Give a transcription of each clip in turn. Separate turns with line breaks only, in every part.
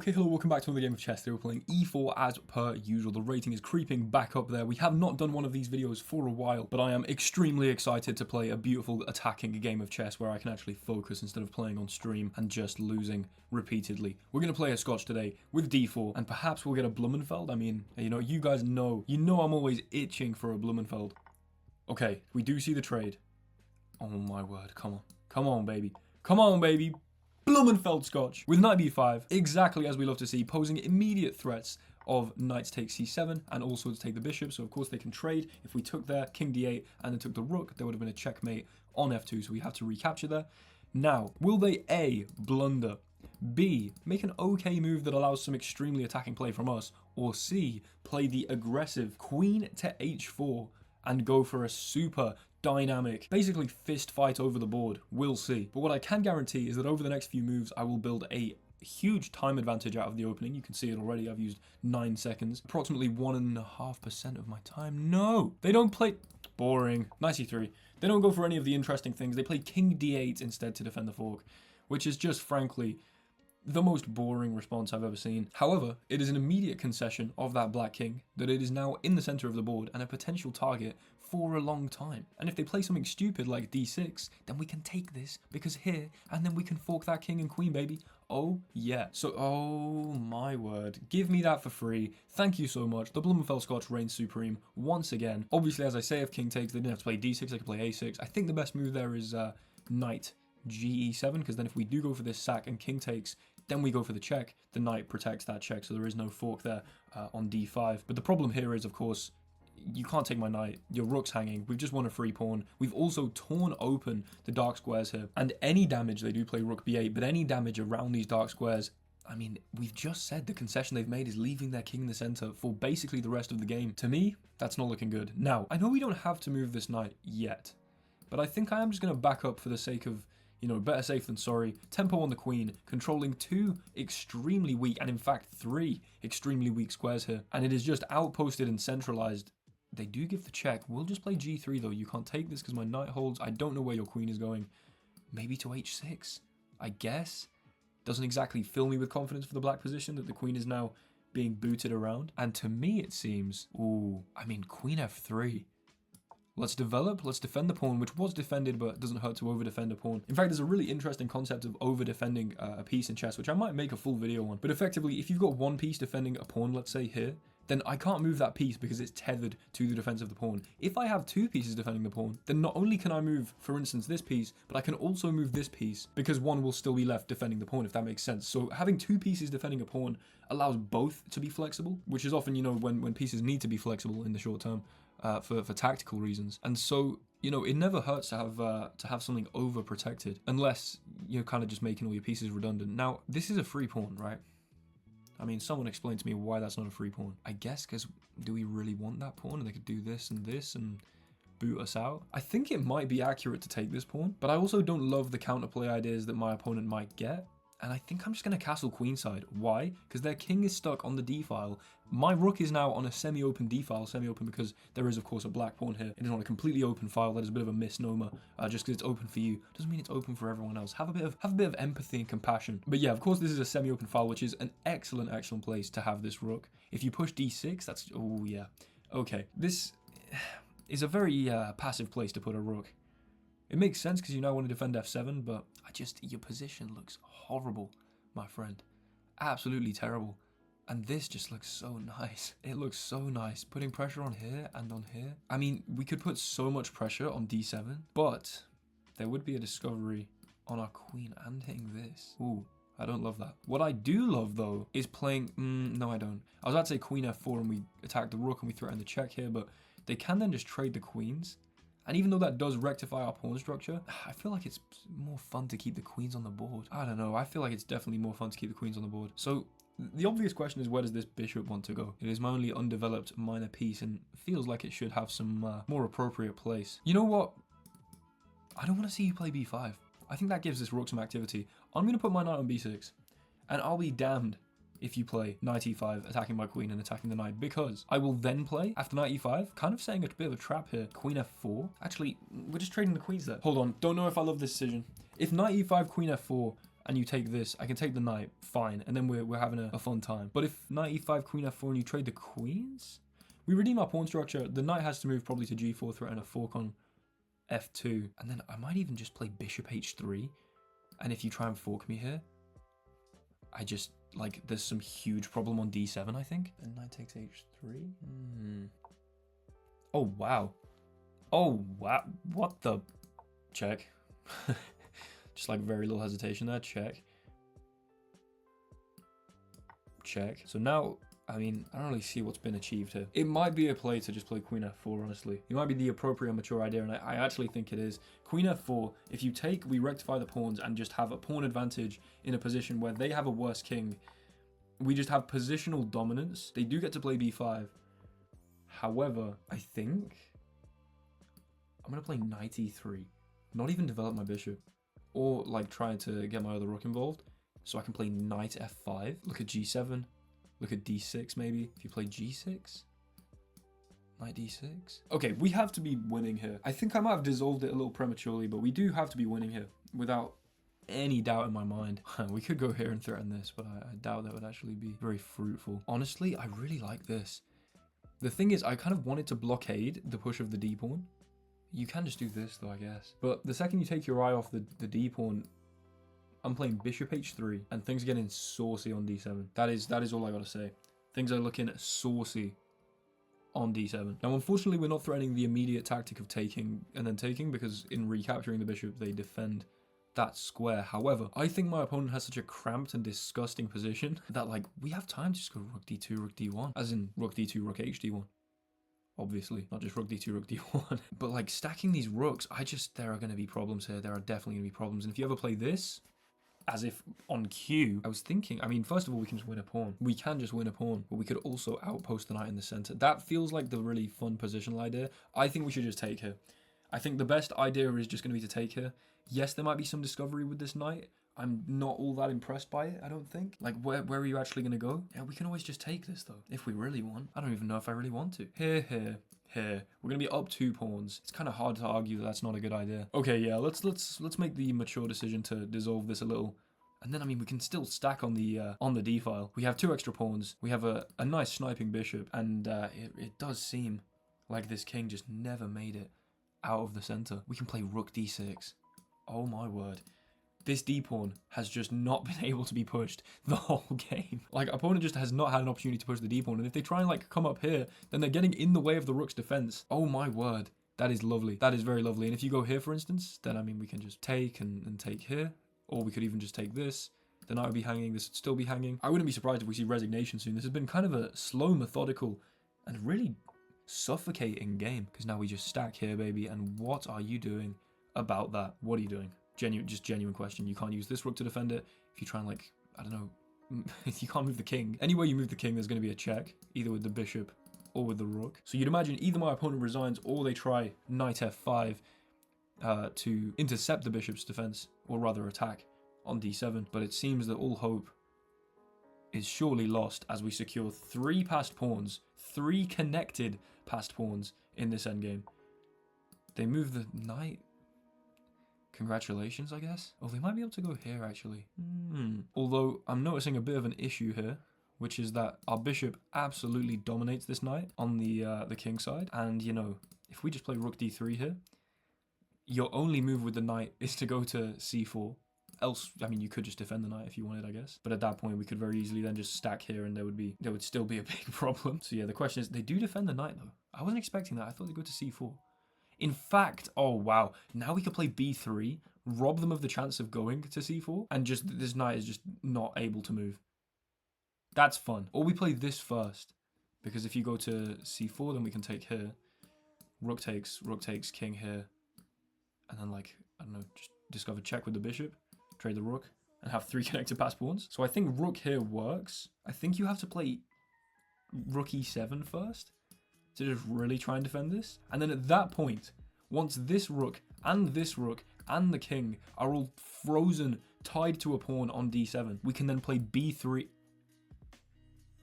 Okay, hello, welcome back to another game of chess. Today we're playing e4 as per usual. The rating is creeping back up there. We have not done one of these videos for a while, but I am extremely excited to play a beautiful attacking game of chess where I can actually focus instead of playing on stream and just losing repeatedly. We're going to play a Scotch today with d4, and perhaps we'll get a Blumenfeld. I mean, you guys know, I'm always itching for a Blumenfeld. Okay, we do see the trade. Oh my word, come on. Come on, baby. Come on, baby. Blumenfeld Scotch with knight b5, exactly as we love to see, posing immediate threats of knight to take c7 and also to take the bishop. So of course they can trade. If we took there, king d8, and then took the rook, there would have been a checkmate on f2, so we have to recapture there. Now, will they A, blunder, B, make an okay move that allows some extremely attacking play from us, or C, play the aggressive queen to h4 and go for a super dynamic, basically fist fight over the board? We'll see. But what I can guarantee is that over the next few moves, I will build a huge time advantage out of the opening. You can see it already. I've used 9 seconds, approximately 1.5% of my time. No, they don't play. Boring. Knight c3. They don't go for any of the interesting things. They play king d8 instead to defend the fork, which is just frankly the most boring response I've ever seen. However, it is an immediate concession of that black king that it is now in the center of the board and a potential target for a long time. And if they play something stupid like d6, then we can take this because here, and then we can fork that king and queen, baby. Oh yeah. So, oh my word, give me that for free. Thank you so much. The Blumenfeld Scotch reigns supreme once again. Obviously, as I say, if king takes, they didn't have to play d6, they could play a6. I think the best move there is knight ge7, because then if we do go for this sack and king takes, then we go for the check. The knight protects that check, so there is no fork there on d5. But the problem here is, of course, you can't take my knight. Your rook's hanging. We've just won a free pawn. We've also torn open the dark squares here. And any damage, they do play rook b8, but any damage around these dark squares, I mean, we've just said the concession they've made is leaving their king in the center for basically the rest of the game. To me, that's not looking good. Now, I know we don't have to move this knight yet, but I think I am just going to back up for the sake of, better safe than sorry. Tempo on the queen, controlling 2 extremely weak, and in fact 3 extremely weak squares here. And it is just outposted and centralized. They do give the check. We'll just play g3 though. You can't take this because my knight holds. I don't know where your queen is going. Maybe to h6, I guess. Doesn't exactly fill me with confidence for the black position that the queen is now being booted around. And to me it seems, queen f3. Let's develop, let's defend the pawn, which was defended, but doesn't hurt to over-defend a pawn. In fact, there's a really interesting concept of over-defending a piece in chess, which I might make a full video on. But effectively, if you've got one piece defending a pawn, let's say here, then I can't move that piece because it's tethered to the defense of the pawn. If I have 2 pieces defending the pawn, then not only can I move, for instance, this piece, but I can also move this piece because one will still be left defending the pawn, if that makes sense. So having 2 pieces defending a pawn allows both to be flexible, which is often, when pieces need to be flexible in the short term. For tactical reasons. And so, it never hurts to have something overprotected, unless you're kind of just making all your pieces redundant. Now, this is a free pawn, right? I mean, someone explain to me why that's not a free pawn. I guess because do we really want that pawn? And they could do this and boot us out. I think it might be accurate to take this pawn, but I also don't love the counterplay ideas that my opponent might get. And I think I'm just going to castle queenside. Why? Because their king is stuck on the d-file. My rook is now on a semi-open d-file. Semi-open because there is, of course, a black pawn here. It is on a completely open file. That is a bit of a misnomer. Just because it's open for you doesn't mean it's open for everyone else. Have a bit of empathy and compassion. But yeah, of course, this is a semi-open file, which is an excellent place to have this rook. If you push d6, that's... Oh, yeah. Okay. This is a very passive place to put a rook. It makes sense because you now want to defend f7, but your position looks horrible, my friend. Absolutely terrible. And this just looks so nice. It looks so nice. Putting pressure on here and on here. I mean, we could put so much pressure on d7, but there would be a discovery on our queen and hitting this. Ooh, I don't love that. What I do love, though, is playing... no, I don't. I was about to say queen f4 and we attack the rook and we threaten the check here, but they can then just trade the queens. And even though that does rectify our pawn structure, I feel like it's more fun to keep the queens on the board. I don't know. I feel like it's definitely more fun to keep the queens on the board. So the obvious question is, where does this bishop want to go? It is my only undeveloped minor piece and feels like it should have some more appropriate place. You know what? I don't want to see you play b5. I think that gives this rook some activity. I'm going to put my knight on b6. And I'll be damned if you play knight e5, attacking my queen and attacking the knight, because I will then play, after knight e5, kind of setting a bit of a trap here, queen f4. Actually, we're just trading the queens there. Hold on, don't know if I love this decision. If knight e5, queen f4, and you take this, I can take the knight, fine, and then we're having a fun time. But if knight e5, queen f4, and you trade the queens, we redeem our pawn structure. The knight has to move probably to g4, threaten a fork on f2, and then I might even just play bishop h3. And if you try and fork me here, I just, like, there's some huge problem on d7, I think. And knight takes h3. Oh, wow. Oh, wow. What the? Check. Just like very little hesitation there. Check. Check. So now, I mean, I don't really see what's been achieved here. It might be a play to just play queen f4, honestly. It might be the appropriate mature idea, and I actually think it is. Queen f4, if you take, we rectify the pawns and just have a pawn advantage in a position where they have a worse king. We just have positional dominance. They do get to play b5. However, I think I'm going to play knight e3. Not even develop my bishop. Or, like, try to get my other rook involved. So I can play knight f5. Look at g7. Look at d6, maybe. If you play g6. Knight d6. Okay, we have to be winning here. I think I might have dissolved it a little prematurely, but we do have to be winning here. Without any doubt in my mind. We could go here and threaten this, but I doubt that would actually be very fruitful. Honestly, I really like this. The thing is, I kind of wanted to blockade the push of the d-pawn. You can just do this though, I guess. But the second you take your eye off the d-pawn, I'm playing bishop h3, and things are getting saucy on d7. That is all I gotta say. Things are looking saucy on d7. Now, unfortunately, we're not threatening the immediate tactic of taking and then taking, because in recapturing the bishop, they defend that square. However, I think my opponent has such a cramped and disgusting position that, like, we have time to just go rook d2, rook d1, as in rook d2, rook h d1. Obviously, not just rook d2, rook d1. But, like, stacking these rooks, there are going to be problems here. There are definitely going to be problems. And if you ever play this, as if on cue, I was thinking, I mean, first of all, we can just win a pawn. We can just win a pawn, but we could also outpost the knight in the center. That feels like the really fun positional idea. I think we should just take here. I think the best idea is just going to be to take here. Yes, there might be some discovery with this knight. I'm not all that impressed by it, I don't think. Like, where are you actually going to go? Yeah, we can always just take this, though, if we really want. I don't even know if I really want to. Here. We're going to be up 2 pawns. It's kind of hard to argue that that's not a good idea. Okay, yeah, let's make the mature decision to dissolve this a little. And then, I mean, we can still stack on the d file. We have 2 extra pawns. We have a nice sniping bishop. And it does seem like this king just never made it out of the center. We can play rook d6. Oh my word. This d-pawn has just not been able to be pushed the whole game. Like, opponent just has not had an opportunity to push the d-pawn. And if they try and, like, come up here, then they're getting in the way of the rook's defense. Oh my word. That is lovely. That is very lovely. And if you go here, for instance, then, I mean, we can just take and take here. Or we could even just take this. The knight would be hanging. This would still be hanging. I wouldn't be surprised if we see resignation soon. This has been kind of a slow, methodical, and really suffocating game. Because now we just stack here, baby. And what are you doing about that? What are you doing? Genuine question. You can't use this rook to defend it. If you try and, like, I don't know, you can't move the king. Anywhere you move the king, there's going to be a check, either with the bishop or with the rook. So you'd imagine either my opponent resigns or they try knight f5 to intercept the bishop's defense, or rather attack on d7. But it seems that all hope is surely lost as we secure 3 passed pawns, 3 connected passed pawns in this endgame. They move the knight. Congratulations, I guess. Oh, they might be able to go here, actually. Although, I'm noticing a bit of an issue here, which is that our bishop absolutely dominates this knight on the king side. And, you know, if we just play rook d3 here, your only move with the knight is to go to c4. Else, I mean, you could just defend the knight if you wanted, I guess. But at that point, we could very easily then just stack here, and there would still be a big problem. So yeah, the question is, they do defend the knight, though. I wasn't expecting that. I thought they'd go to c4. In fact, oh wow, now we could play b3, rob them of the chance of going to c4, and just this knight is just not able to move. That's fun. Or we play this first, because if you go to c4, then we can take here. Rook takes, king here, and then, like, I don't know, just discover check with the bishop, trade the rook, and have 3 connected pass pawns. So I think rook here works. I think you have to play rook e7 first to just really try and defend this. And then at that point, once this rook and the king are all frozen, tied to a pawn on d7, we can then play b3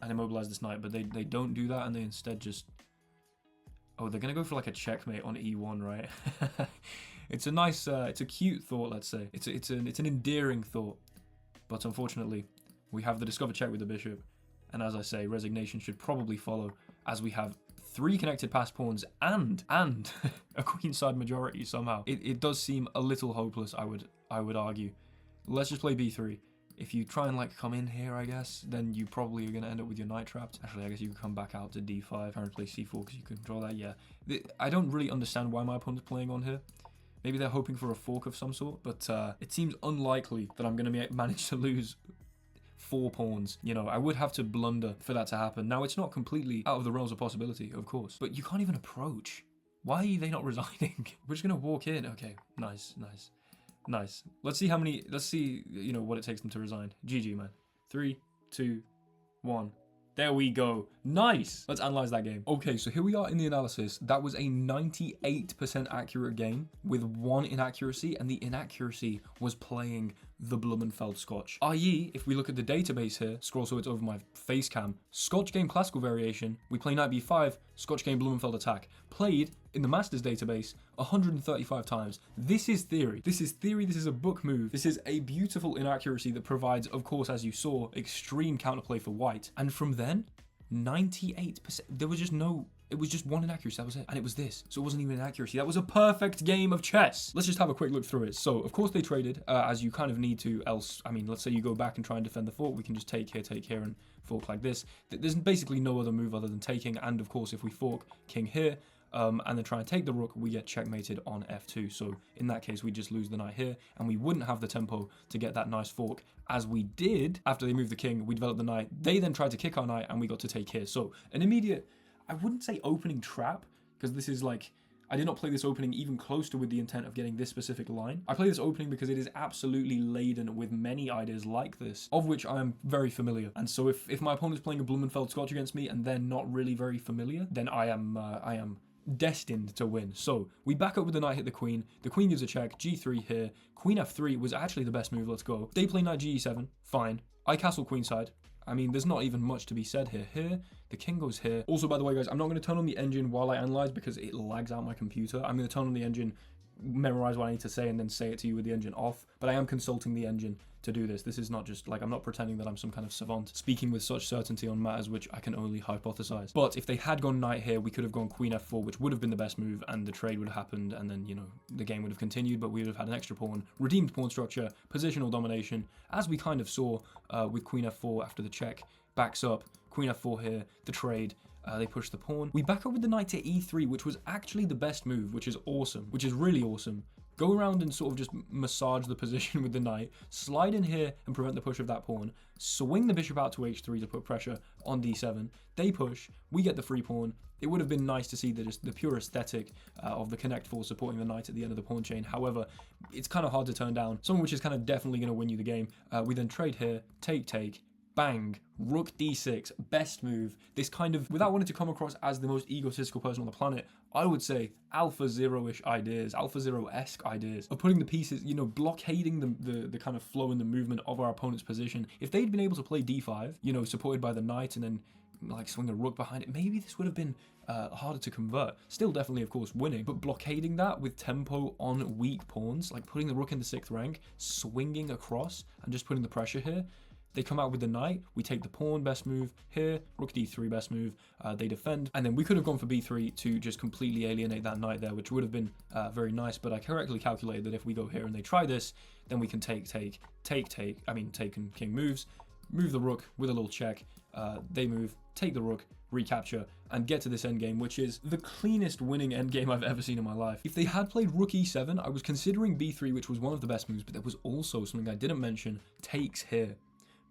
and immobilize this knight. But they don't do that, and they instead just... Oh, they're going to go for, like, a checkmate on e1, right? It's a nice, it's a cute thought, let's say. It's an endearing thought. But unfortunately, we have the discover check with the bishop. And as I say, resignation should probably follow, as we have 3 connected passed pawns and a queenside majority somehow. It does seem a little hopeless, I would argue. Let's just play b3. If you try and like come in here, I guess, then you probably are going to end up with your knight trapped. Actually, I guess you can come back out to d5, try and play c4 because you can control that. Yeah, I don't really understand why my opponent's playing on here. Maybe they're hoping for a fork of some sort, but it seems unlikely that I'm going to manage to lose 4 pawns. You know, I would have to blunder for that to happen. Now, it's not completely out of the realms of possibility, of course, but you can't even approach. Why are they not resigning? We're just going to walk in. Okay, nice. Let's see how many, you know, what it takes them to resign. GG, man. 3, 2, 1. There we go. Nice. Let's analyze that game. Okay, so here we are in the analysis. That was a 98% accurate game with 1 inaccuracy, and the inaccuracy was playing the Blumenfeld Scotch. I.e., if we look at the database here, scroll so it's over my face cam, Scotch game classical variation, we play knight b5, Scotch game Blumenfeld attack. Played in the Masters database 135 times. This is theory. This is theory. This is a book move. This is a beautiful inaccuracy that provides, of course, as you saw, extreme counterplay for white. And from then, 98%. There was just no... It was just 1 inaccuracy, that was it. And it was this. So it wasn't even an accuracy. That was a perfect game of chess. Let's just have a quick look through it. So, of course, they traded, as you kind of need to, else, I mean, let's say you go back and try and defend the fork. We can just take here, and fork like this. There's basically no other move other than taking. And, of course, if we fork king here, and then try and take the rook, we get checkmated on f2. So in that case, we just lose the knight here, and we wouldn't have the tempo to get that nice fork as we did. After they moved the king, we developed the knight. They then tried to kick our knight, and we got to take here. So an immediate, I wouldn't say opening trap, because this is like, I did not play this opening even close to with the intent of getting this specific line. I play this opening because it is absolutely laden with many ideas like this, of which I am very familiar. And so if my opponent's playing a Blumenfeld Scotch against me and they're not really very familiar, then I am destined to win. So we back up with the knight, hit the queen gives a check, g3 here, queen f3 was actually the best move, let's go. They play knight ge7, fine. I castle queenside. I mean, there's not even much to be said here. Here, the king goes here. Also, by the way, guys, I'm not going to turn on the engine while I analyze because it lags out my computer. I'm going to turn on the engine, memorize what I need to say, and then say it to you with the engine off. But I am consulting the engine to do this. This is not just like, I'm not pretending that I'm some kind of savant speaking with such certainty on matters which I can only hypothesize. But if they had gone knight here, we could have gone queen f4, which would have been the best move, and the trade would have happened, and then, you know, the game would have continued, but we would have had an extra pawn, redeemed pawn structure, positional domination, as we kind of saw with queen f4 after the check. Backs up, queen f4 here, the trade, they push the pawn. We back up with the knight to e3, which was actually the best move, which is awesome, which is really awesome. Go around and sort of just massage the position with the knight, slide in here and prevent the push of that pawn, swing the bishop out to h3 to put pressure on d7, they push, we get the free pawn. It would have been nice to see the pure aesthetic of the connect four supporting the knight at the end of the pawn chain. However, it's kind of hard to turn down, something which is kind of definitely going to win you the game. We then trade here, take, bang, rook d6, best move. This kind of, without wanting to come across as the most egotistical person on the planet, I would say Alpha Zero-ish ideas, Alpha Zero-esque ideas of putting the pieces, you know, blockading the kind of flow and the movement of our opponent's position. If they'd been able to play d5, you know, supported by the knight and then like swing a rook behind it, maybe this would have been harder to convert. Still definitely, of course, winning, but blockading that with tempo on weak pawns, like putting the rook in the 6th rank, swinging across and just putting the pressure here. They come out with the knight, we take the pawn, best move here, rook d3, best move, they defend, and then we could have gone for b3 to just completely alienate that knight there, which would have been very nice, but I correctly calculated that if we go here and they try this, then we can take, I mean, take and king moves, move the rook with a little check, they move, take the rook, recapture, and get to this endgame, which is the cleanest winning endgame I've ever seen in my life. If they had played rook e7, I was considering b3, which was one of the best moves, but there was also something I didn't mention, takes here.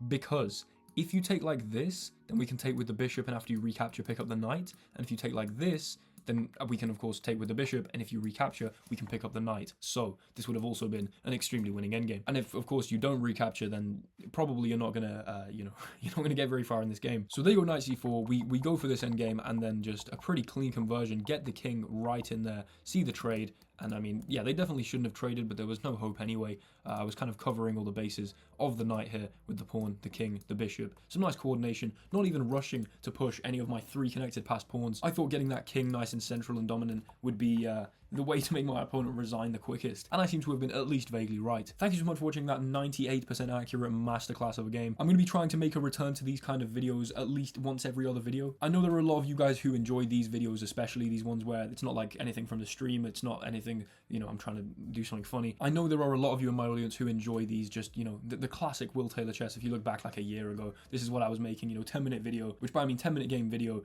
Because if you take like this, then we can take with the bishop, and after you recapture, pick up the knight. And if you take like this, then we can, of course, take with the bishop, and if you recapture, we can pick up the knight. So this would have also been an extremely winning endgame. And if, of course, you don't recapture, then probably you're not gonna, you're not gonna get very far in this game. So they go knight c4, we go for this endgame, and then just a pretty clean conversion, get the king right in there, see the trade. And I mean, yeah, they definitely shouldn't have traded, but there was no hope anyway. I was kind of covering all the bases of the knight here with the pawn, the king, the bishop. Some nice coordination, not even rushing to push any of my 3 connected passed pawns. I thought getting that king nice and central and dominant would be the way to make my opponent resign the quickest, and I seem to have been at least vaguely right. Thank you so much for watching that 98% accurate masterclass of a game. I'm going to be trying to make a return to these kind of videos at least once every other video. I know there are a lot of you guys who enjoy these videos, especially these ones where it's not like anything from the stream, it's not anything, you know, I'm trying to do something funny. I know there are a lot of you in my audience who enjoy these, just, you know, the classic Will Taylor chess. If you look back like a year ago, this is what I was making, you know, 10-minute video, which by I mean 10-minute game video,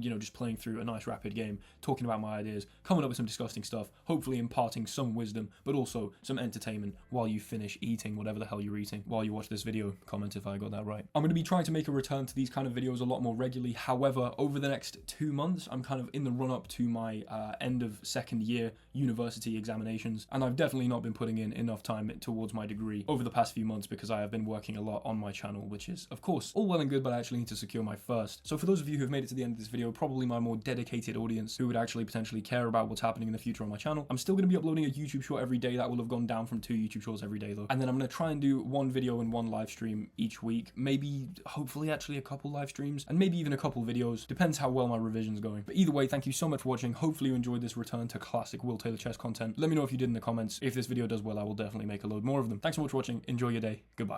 you know, just playing through a nice rapid game, talking about my ideas, coming up with some disgusting stuff, hopefully imparting some wisdom, but also some entertainment while you finish eating whatever the hell you're eating while you watch this video. Comment if I got that right. I'm going to be trying to make a return to these kind of videos a lot more regularly. However, over the next 2 months, I'm kind of in the run-up to my end of second year university examinations, and I've definitely not been putting in enough time towards my degree over the past few months because I have been working a lot on my channel, which is, of course, all well and good, but I actually need to secure my first. So for those of you who have made it to the end of this video, probably my more dedicated audience who would actually potentially care about what's happening in the future on my channel, I'm still going to be uploading a YouTube short every day. That will have gone down from 2 YouTube shorts every day though. And then I'm going to try and do 1 video and 1 live stream each week. Maybe, hopefully actually a couple live streams and maybe even a couple videos. Depends how well my revision's going. But either way, thank you so much for watching. Hopefully you enjoyed this return to classic Will Taylor chess content. Let me know if you did in the comments. If this video does well, I will definitely make a load more of them. Thanks so much for watching. Enjoy your day. Goodbye.